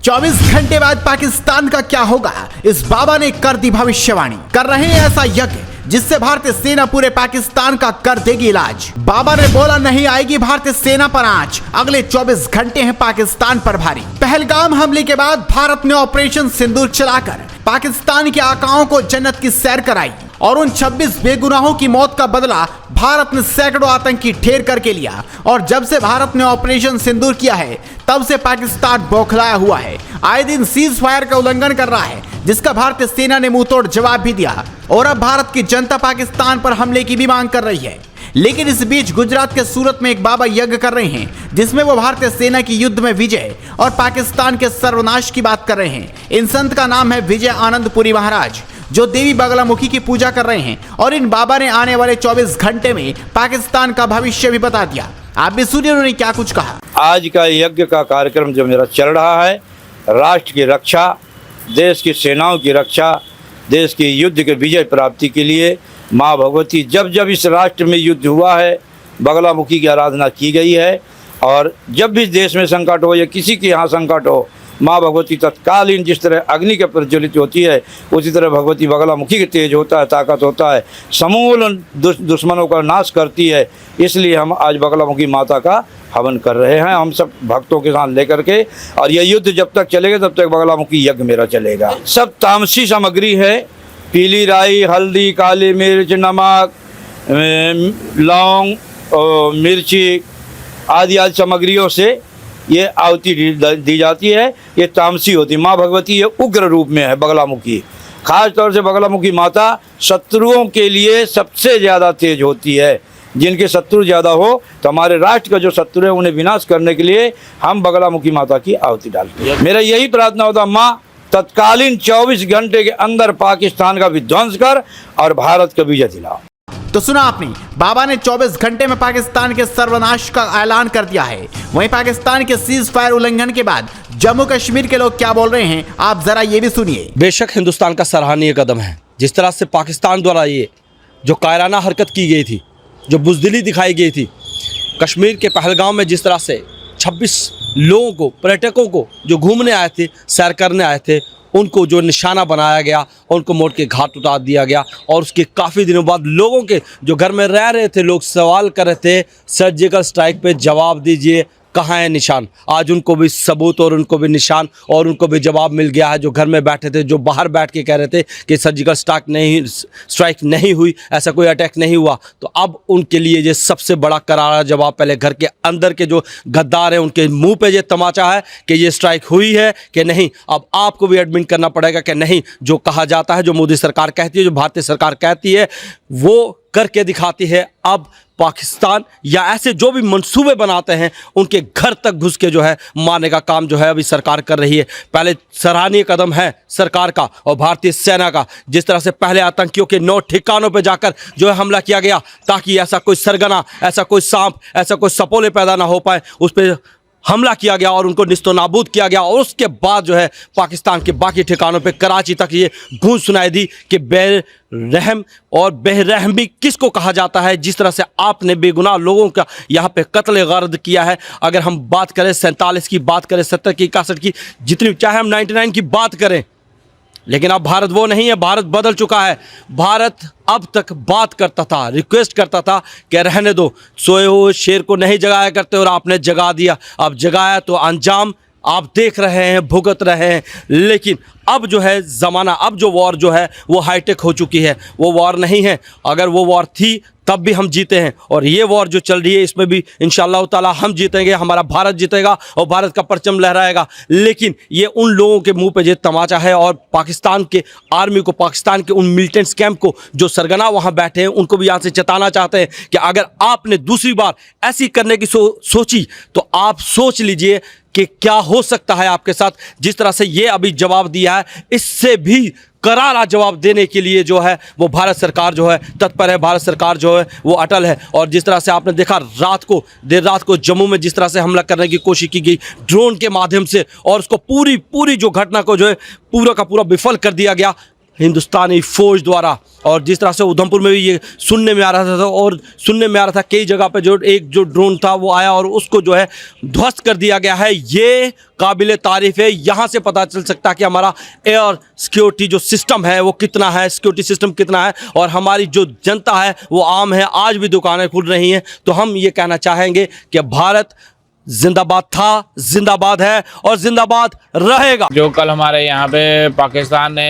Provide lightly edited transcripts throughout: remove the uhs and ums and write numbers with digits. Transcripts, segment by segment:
24 घंटे बाद पाकिस्तान का क्या होगा, इस बाबा ने कर दी भविष्यवाणी। कर रहे हैं ऐसा यज्ञ जिससे भारतीय सेना पूरे पाकिस्तान का कर देगी इलाज। बाबा ने बोला नहीं आएगी भारतीय सेना पर आंच, अगले 24 घंटे हैं पाकिस्तान पर भारी। पहलगाम हमले के बाद भारत ने ऑपरेशन सिंदूर चलाकर पाकिस्तान के आकाओं को जन्नत की सैर कराई और उन 26 बेगुनाहों की मौत का बदला भारत ने सैकड़ों आतंकी ढेर करके लिया। और जब से भारत ने ऑपरेशन सिंदूर किया है तब से पाकिस्तान बौखलाया हुआ है, आए दिन सीज फायर का उल्लंघन कर रहा है, जिसका भारतीय सेना ने मुंहतोड़ जवाब भी दिया। और अब भारत की जनता पाकिस्तान पर हमले की भी मांग कर रही है। लेकिन इस बीच गुजरात के सूरत में एक बाबा यज्ञ कर रहे हैं जिसमें वो भारतीय सेना की युद्ध में विजय और पाकिस्तान के सर्वनाश की बात कर रहे हैं। इन संत का नाम है विजय आनंदपुरी महाराज, जो देवी बगलामुखी की पूजा कर रहे हैं। और इन बाबा ने आने वाले 24 घंटे में पाकिस्तान का भविष्य भी बता दिया। आप भी सुनिए उन्होंने क्या कुछ कहा। आज का यज्ञ का कार्यक्रम जो मेरा चल रहा है, राष्ट्र की रक्षा, देश की सेनाओं की रक्षा, देश की युद्ध के विजय प्राप्ति के लिए माँ भगवती जब जब इस राष्ट्र में युद्ध हुआ है बगलामुखी की आराधना की गई है। और जब भी देश में संकट हो या किसी के यहाँ संकट हो, माँ भगवती तत्कालीन जिस तरह अग्नि के प्रज्वलित होती है उसी तरह भगवती बगलामुखी के तेज होता है, ताकत होता है, समूल दुश्मनों का नाश करती है। इसलिए हम आज बगलामुखी माता का हवन कर रहे हैं, हम सब भक्तों के साथ लेकर के। और यह युद्ध जब तक चलेगा तब तक बगलामुखी यज्ञ मेरा चलेगा। सब तामसी सामग्री है, पीली राई, हल्दी, काली मिर्च, नमक, लौंग, मिर्ची आदि सामग्रियों से ये आहुति दी जाती है। ये तामसी होती है। माँ भगवती ये उग्र रूप में है बगलामुखी। खास तौर से बगलामुखी माता शत्रुओं के लिए सबसे ज़्यादा तेज होती है। जिनके शत्रु ज़्यादा हो तो हमारे राष्ट्र का जो शत्रु है उन्हें विनाश करने के लिए हम बगलामुखी माता की आहुति डालते हैं। मेरा यही प्रार्थना होता, माँ तत्कालीन 24 घंटे के अंदर पाकिस्तान का विध्वंस कर और भारत का विजय दिलाओ। तो सुना आपने, बाबा ने 24 घंटे में पाकिस्तान के सर्वनाश का ऐलान कर दिया है। वहीं पाकिस्तान के सीज फायर उल्लंघन के बाद जम्मू कश्मीर के लोग क्या बोल रहे हैं, आप जरा ये भी सुनिए। बेशक हिंदुस्तान का सराहनीय कदम है, जिस तरह से पाकिस्तान द्वारा ये जो कायराना हरकत की गई थी, जो बुज़दिली दिखाई गई थी, कश्मीर के पहलगाम में जिस तरह से 26 लोगों को, पर्यटकों को जो घूमने आए थे, सैर करने आए थे, उनको जो निशाना बनाया गया, उनको मोड़ के घाट उतार दिया गया। और उसके काफ़ी दिनों बाद लोगों के जो घर में रह रहे थे, लोग सवाल कर रहे थे सर्जिकल स्ट्राइक पे जवाब दीजिए, कहाँ है निशान। आज उनको भी सबूत और उनको भी निशान और उनको भी जवाब मिल गया है। जो घर में बैठे थे, जो बाहर बैठ के कह रहे थे कि सर्जिकल स्ट्राइक नहीं हुई, ऐसा कोई अटैक नहीं हुआ, तो अब उनके लिए ये सबसे बड़ा करारा जवाब। पहले घर के अंदर के जो गद्दार हैं उनके मुंह पे ये तमाचा है कि ये स्ट्राइक हुई है कि नहीं। अब आपको भी एडमिट करना पड़ेगा कि नहीं, जो कहा जाता है, जो मोदी सरकार कहती है, जो भारतीय सरकार कहती है, वो करके दिखाती है। अब पाकिस्तान या ऐसे जो भी मंसूबे बनाते हैं उनके घर तक घुस के जो है मारने का काम जो है अभी सरकार कर रही है। पहले सराहनीय कदम है सरकार का और भारतीय सेना का, जिस तरह से पहले आतंकियों के 9 ठिकानों पे जाकर जो है हमला किया गया, ताकि ऐसा कोई सरगना, ऐसा कोई सांप, ऐसा कोई सपोले पैदा ना हो पाए, उस पर हमला किया गया और उनको निस्तो नाबूद किया गया। और उसके बाद जो है पाकिस्तान के बाकी ठिकानों पे, कराची तक ये गूंज सुनाई दी कि बेरहम और बेरहमी किसको कहा जाता है। जिस तरह से आपने बेगुनाह लोगों का यहाँ पे कत्ल गर्द किया है। अगर हम बात करें 47 की, बात करें 70 की, 61 की, जितनी चाहे हम 99 की बात करें, लेकिन अब भारत वो नहीं है। भारत बदल चुका है। भारत अब तक बात करता था, रिक्वेस्ट करता था कि रहने दो, सोए हुए शेर को नहीं जगाया करते, और आपने जगा दिया। अब जगाया तो अंजाम आप देख रहे हैं, भुगत रहे हैं। लेकिन अब जो है ज़माना, अब जो वॉर जो है वो हाईटेक हो चुकी है, वो वॉर नहीं है। अगर वो वॉर थी तब भी हम जीते हैं, और ये वॉर जो चल रही है इसमें भी इंशाअल्लाह ताला हम जीतेंगे, हमारा भारत जीतेगा और भारत का परचम लहराएगा। लेकिन ये उन लोगों के मुंह पे ये तमाचा है, और पाकिस्तान के आर्मी को, पाकिस्तान के उन मिलिटेंट्स कैंप को जो सरगना वहाँ बैठे हैं, उनको भी यहाँ से चेताना चाहते हैं कि अगर आपने दूसरी बार ऐसी करने की सोची तो आप सोच लीजिए कि क्या हो सकता है आपके साथ। जिस तरह से ये अभी जवाब दिया है, इससे भी करारा जवाब देने के लिए जो है वो भारत सरकार जो है तत्पर है, भारत सरकार जो है वो अटल है। और जिस तरह से आपने देखा देर रात को जम्मू में जिस तरह से हमला करने की कोशिश की गई ड्रोन के माध्यम से, और उसको पूरी जो घटना को जो है पूरा का पूरा विफल कर दिया गया। हिंदुस्तानी फ़ौज द्वारा। और जिस तरह से उधमपुर में भी ये सुनने में आ रहा था, और सुनने में आ रहा था कई जगह पे जो ड्रोन था वो आया और उसको जो है ध्वस्त कर दिया गया है। ये काबिल तारीफ़ है। यहाँ से पता चल सकता है कि हमारा एयर सिक्योरिटी जो सिस्टम है वो कितना है, सिक्योरिटी सिस्टम कितना है, और हमारी जो जनता है वो आम है। आज भी दुकानें खुल रही हैं। तो हम ये कहना चाहेंगे कि भारत जिंदाबाद था, जिंदाबाद है और जिंदाबाद रहेगा। जो कल हमारे यहाँ पे पाकिस्तान ने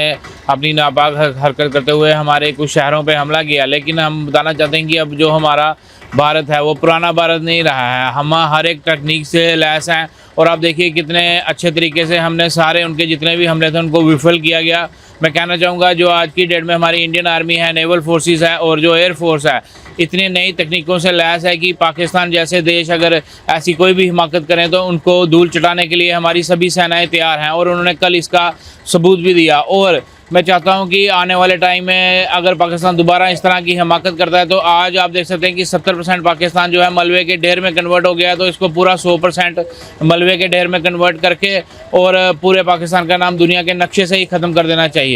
अपनी नापाक हरकत करते हुए हमारे कुछ शहरों पे हमला किया, लेकिन हम बताना चाहते हैं कि अब जो हमारा भारत है वो पुराना भारत नहीं रहा है। हम हर एक टेक्निक से लैस हैं और आप देखिए कितने अच्छे तरीके से हमने सारे उनके जितने भी हमले थे उनको विफल किया गया। मैं कहना चाहूँगा जो आज की डेट में हमारी इंडियन आर्मी है, नेवल फोर्सेस है और जो एयर फोर्स है, इतनी नई तकनीकों से लैस है कि पाकिस्तान जैसे देश अगर ऐसी कोई भी हिमाकत करें तो उनको धूल चटाने के लिए हमारी सभी सेनाएं तैयार हैं। और उन्होंने कल इसका सबूत भी दिया। और मैं चाहता हूं कि आने वाले टाइम में अगर पाकिस्तान दोबारा इस तरह की हिमाकत करता है तो आज आप देख सकते हैं कि 70% पाकिस्तान जो है मलबे के ढेर में कन्वर्ट हो गया है। तो इसको पूरा 100% मलबे के ढेर में कन्वर्ट करके और पूरे पाकिस्तान का नाम दुनिया के नक्शे से ही ख़त्म कर देना चाहिए।